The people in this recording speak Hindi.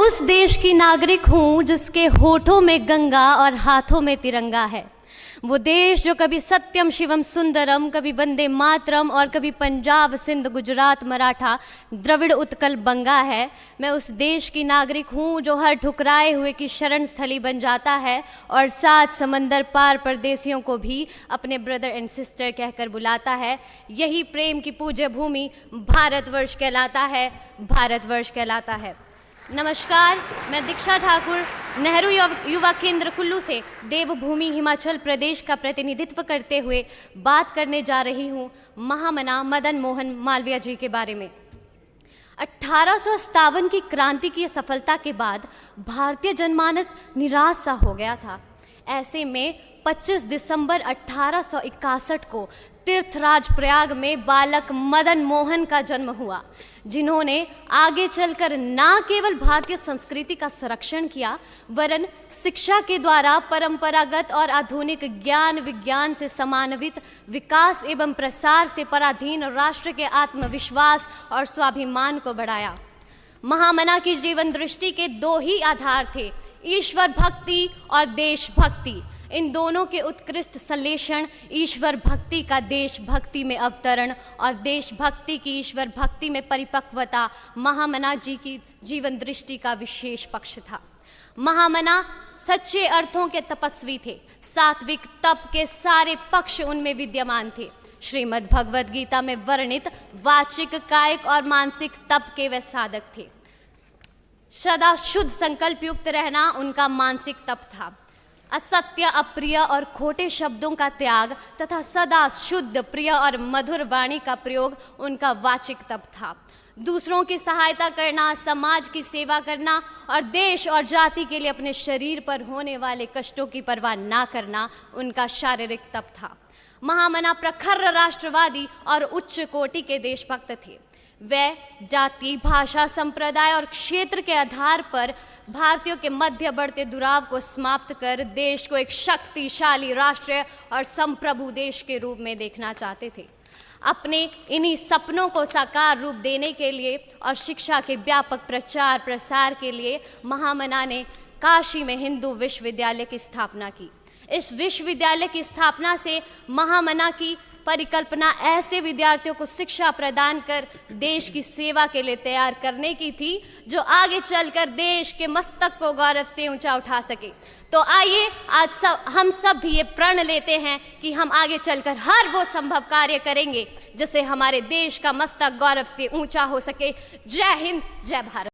उस देश की नागरिक हूँ जिसके होठों में गंगा और हाथों में तिरंगा है। वो देश जो कभी सत्यम शिवम सुंदरम, कभी वंदे मातरम और कभी पंजाब सिंध गुजरात मराठा द्रविड़ उत्कल बंगा है। मैं उस देश की नागरिक हूँ जो हर ठुकराए हुए की शरण स्थली बन जाता है और 7 समंदर पार परदेसियों को भी अपने ब्रदर एंड सिस्टर कहकर बुलाता है। यही प्रेम की पूज्य भूमि भारतवर्ष कहलाता है, भारतवर्ष कहलाता है। नमस्कार, मैं दीक्षा ठाकुर नेहरू युवा केंद्र कुल्लू से देवभूमि हिमाचल प्रदेश का प्रतिनिधित्व करते हुए बात करने जा रही हूँ महामना मदन मोहन मालवीय जी के बारे में। 1857 की क्रांति की सफलता के बाद भारतीय जनमानस निराश सा हो गया था। ऐसे में 25 दिसंबर 1861 को तीर्थराज प्रयाग में बालक मदन मोहन का जन्म हुआ, जिन्होंने आगे चलकर न केवल भारतीय संस्कृति का संरक्षण किया वरन शिक्षा के द्वारा परंपरागत और आधुनिक ज्ञान विज्ञान से समान्वित विकास एवं प्रसार से पराधीन राष्ट्र के आत्मविश्वास और स्वाभिमान को बढ़ाया। महामना की जीवन दृष्टि के 2 ही आधार थे, ईश्वर भक्ति और देशभक्ति। इन दोनों के उत्कृष्ट संश्लेषण, ईश्वर भक्ति का देशभक्ति में अवतरण और देशभक्ति की ईश्वर भक्ति में परिपक्वता महामना जी की जीवन दृष्टि का विशेष पक्ष था। महामना सच्चे अर्थों के तपस्वी थे। सात्विक तप के सारे पक्ष उनमें विद्यमान थे। श्रीमद् भगवद गीता में वर्णित वाचिक, कायिक और मानसिक तप के वे साधक थे। सदा शुद्ध संकल्प युक्त रहना उनका मानसिक तप था। असत्य, अप्रिय और खोटे शब्दों का त्याग तथा सदा शुद्ध, प्रिय और मधुर वाणी का प्रयोग उनका वाचिक तप था। दूसरों की सहायता करना, समाज की सेवा करना और देश और जाति के लिए अपने शरीर पर होने वाले कष्टों की परवाह ना करना उनका शारीरिक तप था। महामना प्रखर राष्ट्रवादी और उच्च कोटि के देशभक्त थे। वे जाति, भाषा, संप्रदाय और क्षेत्र के आधार पर भारतीयों के मध्य बढ़ते दुराव को समाप्त कर देश को एक शक्तिशाली राष्ट्र और संप्रभु देश के रूप में देखना चाहते थे। अपने इन्हीं सपनों को साकार रूप देने के लिए और शिक्षा के व्यापक प्रचार प्रसार के लिए महामना ने काशी में हिंदू विश्वविद्यालय की स्थापना की। इस विश्वविद्यालय की स्थापना से महामना की परिकल्पना ऐसे विद्यार्थियों को शिक्षा प्रदान कर देश की सेवा के लिए तैयार करने की थी जो आगे चलकर देश के मस्तक को गौरव से ऊंचा उठा सके। तो आइए आज हम सब भी ये प्रण लेते हैं कि हम आगे चलकर हर वो संभव कार्य करेंगे जिससे हमारे देश का मस्तक गौरव से ऊंचा हो सके। जय हिंद, जय भारत।